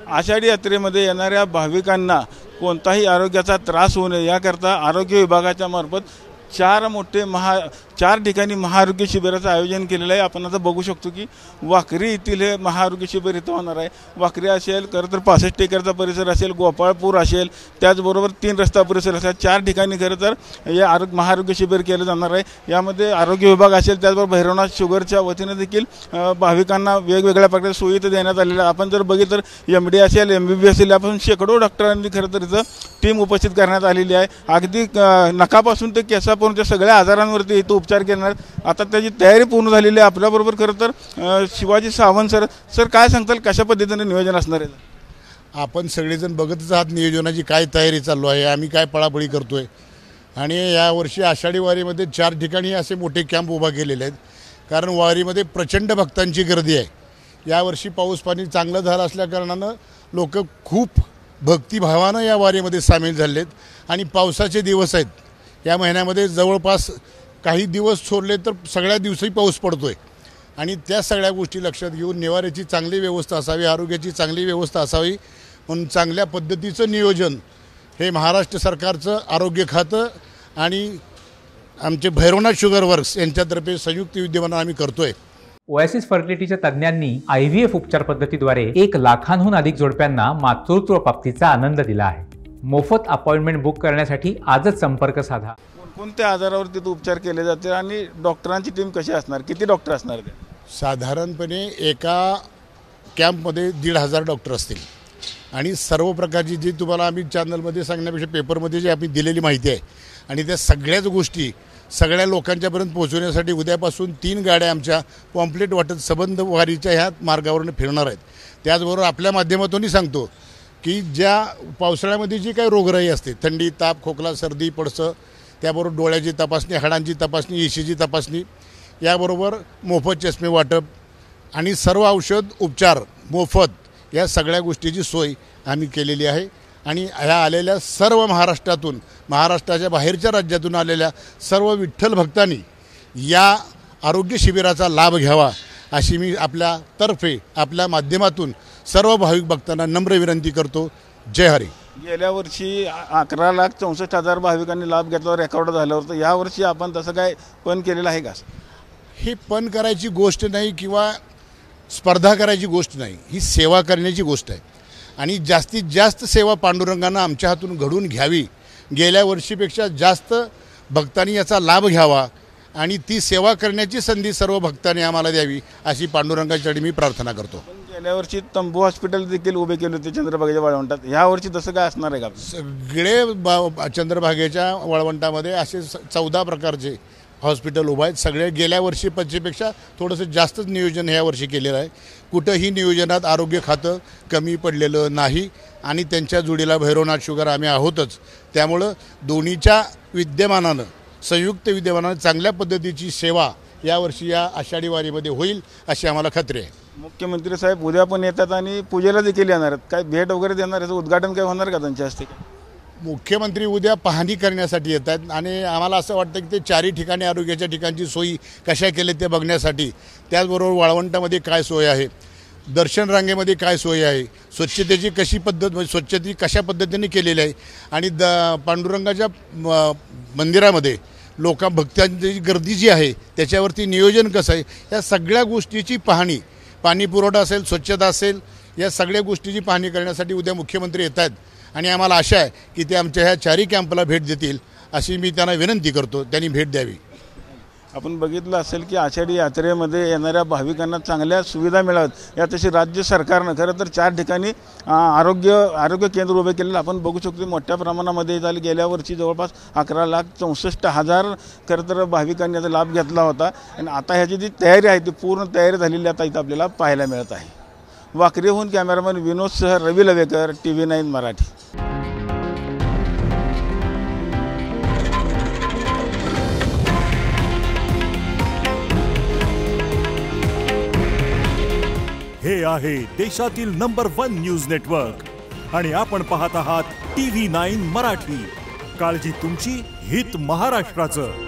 आषाढी यात्रेमध्ये येणाऱ्या भाविकांना कोणताही आरोग्याचा त्रास होऊ नये याकरता आरोग्य विभागाच्या मार्फत चार ठिकाणी महाआरोग्य शिबिराचं आयोजन केलेलं आहे। आपण आता बघू शकतो की वाकरी येथील हे महाआरोग्य शिबिर इथं होणार आहे। वाकरी असेल, खरं तर 65 एकरचा परिसर असेल, गोपाळपूर असेल, त्याचबरोबर 3 रस्ता परिसर असेल, 4 ठिकाणी खरं तर हे महाआरोग्य शिबिर केलं जाणार आहे। यामध्ये आरोग्य विभाग असेल, त्याचबरोबर भैरवनाथ शुगरच्या वतीने देखील भाविकांना वेगवेगळ्या प्रकारच्या सोयी इथं देण्यात आलेल्या। आपण जर बघितलं तर MD असेल, MBBS असेल, यापासून शेकडो डॉक्टरांनी खरं तर इथं टीम उपस्थित करण्यात आलेली आहे। अगदी नकापासून ते केसापर्यंत सगळ्या आजारांवरती इथं उपचार करणार। आता त्याची तयारी पूर्ण झालेली आहे। आपल्याबरोबर खरं तर शिवाजी सावंत सर काय सांगताल, कशा पद्धतीने नियोजन असणार आहे? आपण सगळेजण बघतच आहात नियोजनाची काय तयारी चालू आहे, आम्ही काय पळापळी करतोय। आणि यावर्षी आषाढी वारीमध्ये 4 ठिकाणी असे मोठे कॅम्प उभा केलेले आहेत, कारण वारीमध्ये प्रचंड भक्तांची गर्दी आहे। यावर्षी पाऊस पाणी चांगलं झालं असल्याकारणानं लोक खूप भक्तिभावानं या वारीमध्ये सामील झालेत। आणि पावसाचे दिवस आहेत, या महिन्यामध्ये जवळपास काही दिवस सोडले तर सगळ्या दिवशी पाऊस पडतोय। आणि त्या सगळ्या गोष्टी लक्षात घेऊन निवाऱ्याची चांगली व्यवस्था असावी, आरोग्याची चांगली व्यवस्था असावी म्हणून चांगल्या पद्धतीचं नियोजन हे महाराष्ट्र सरकारचं आरोग्य खातं आणि आमचे भैरवनाथ शुगर वर्क्स यांच्यातर्फे संयुक्त विद्यमानं आम्ही करतोय। ओएसिस फर्टिलिटीच्या तज्ज्ञांनी IVF उपचार पद्धतीद्वारे 1 लाखांहून अधिक जोडप्यांना मातृत्व प्राप्तीचा आनंद दिला आहे। मोफत अपॉइंटमेंट बुक करण्यासाठी आजच संपर्क साधा। कोणत्या आजारावर तिथे उपचार केले जाते आणि डॉक्टरांची टीम कशी असणार, किती डॉक्टर असणार? साधारणपणे एका कॅम्पमध्ये 1,500 डॉक्टर असतील आणि सर्व प्रकारची जी तुम्हाला आम्ही चॅनलमध्ये सांगण्यापेक्षा पेपरमध्ये जी आम्ही दिलेली माहिती आहे आणि त्या सगळ्याच गोष्टी सगळ्या लोकांच्यापर्यंत पोहोचवण्यासाठी उद्यापासून 3 गाड्या आमच्या पॉम्पलेट वाटत सबंध वारीच्या ह्या मार्गावरून फिरणार आहेत। त्याचबरोबर आपल्या माध्यमातूनही सांगतो की ज्या पावसाळ्यामध्ये जी काही रोगराई असते, थंडी, ताप, खोकला, सर्दी, पडसं, त्याबरोबर डोळ्याची तपासणी, हाडांची तपासणी, ECG तपासणी, याबरोबर मोफत चष्मे वाटप आणि सर्व औषध उपचार मोफत, या सगळ्या गोष्टीची सोय आम्ही केलेली आहे। आणि ह्या आलेल्या सर्व महाराष्ट्रातून, महाराष्ट्राच्या बाहेरच्या राज्यातून आलेल्या सर्व विठ्ठल भक्तांनी या आरोग्य शिबिराचा लाभ घ्यावा अशी मी आपल्यातर्फे आपल्या माध्यमातून सर्व भाविक भक्तांना नम्र विनंती करतो। जय हरी। गेल्या वर्षी 11,64,000 भाविकांनी लाभ घेतला, रेकॉर्ड झालं होतं। यावर्षी आपण तसं काय पण केलेलं आहे का? ही पण करायची गोष्ट नाही किंवा स्पर्धा करायची गोष्ट नाही, ही सेवा करण्याची गोष्ट आहे। आणि जास्तीत जास्त सेवा पांडुरंगानं आमच्या हातून घडून घ्यावी, गेल्या वर्षीपेक्षा जास्त भक्तांनी याचा लाभ घ्यावा आणि ती सेवा करण्याची संधी सर्व भक्तांनी आम्हाला द्यावी अशी पांडुरंगाच्याकडे मी प्रार्थना करतो। गेल्या वर्षी तंबू हॉस्पिटल देखील उभे केले होते चंद्रभागेच्या वाळवंटात, यावर्षी तसं काय असणार आहे का? सगळे चंद्रभागेच्या वाळवंटामध्ये असे 14 प्रकारचे हॉस्पिटल उभा आहेत। सगळे गेल्या वर्षीपेक्षा थोडंसं जास्तच नियोजन ह्या वर्षी केलेलं आहे। कुठंही नियोजनात आरोग्य खातं कमी पडलेलं नाही आणि त्यांच्या जोडीला भैरवनाथ शुगर आम्ही आहोतच। त्यामुळं दोन्हीच्या विद्यमानानं, संयुक्त विद्यमानानं चांगल्या पद्धतीची सेवा यावर्षी या आषाढी वारीमध्ये होईल अशी आम्हाला खात्री आहे। मुख्यमंत्री साहेब उद्या पण येतात आणि पूजेला देखील येणार आहेत, काय भेट वगैरे देणार, याचं उद्घाटन काय होणार का त्यांच्या हस्ते? मुख्यमंत्री उद्या पाहणी करण्यासाठी येत आहेत आणि आम्हाला असं वाटतं की ते 4ही ठिकाणी आरोग्याच्या ठिकाणची सोयी कशा केल्या ते बघण्यासाठी, त्याचबरोबर वाळवंटामध्ये काय सोय आहे, दर्शन रांगेमध्ये काय सोय आहे, स्वच्छतेची कशी पद्धत, स्वच्छता कशा पद्धतीने केलेली आहे आणि पांडुरंगाच्या मंदिरामध्ये भक्तांची गर्दी जी आहे त्याच्यावरती नियोजन कसं आहे, या सगळ्या गोष्टीची पाहणी, पाणी पुरवठा असेल, स्वच्छता असेल, या सगळ्या गोष्टीची पाहणी करण्यासाठी उद्या मुख्यमंत्री येत आहेत आणि आम्हाला आशा आहे की ते आमच्या ह्या 4ही कॅम्पला भेट देतील अशी मी त्यांना विनंती करतो, त्यांनी भेट द्यावी। आपण बघितलं असेल की आषाढी यात्रेमध्ये येणाऱ्या भाविकांना चांगल्या सुविधा मिळाव्यात यातशी राज्य सरकारनं खरं तर 4 ठिकाणी आरोग्य केंद्र उभे केलेलं आपण बघू शकतो। मोठ्या प्रमाणामध्ये झाले, गेल्या वर्षी जवळपास 11,64,000 खरं तर भाविकांनी याचा लाभ घेतला होता आणि आता ह्याची जी तयारी आहे ती पूर्ण तयारी झालेली आता इथं आपल्याला पाहायला मिळत आहे। वाकरीहून कॅमेरामॅन विनोदसह रवी लवेकर, TV9 मराठी। हे आहे देशातील नंबर 1 न्यूज नेटवर्क आणि आपण पाहत आहात TV9 मराठी। काळजी तुमची, हित महाराष्ट्राचं।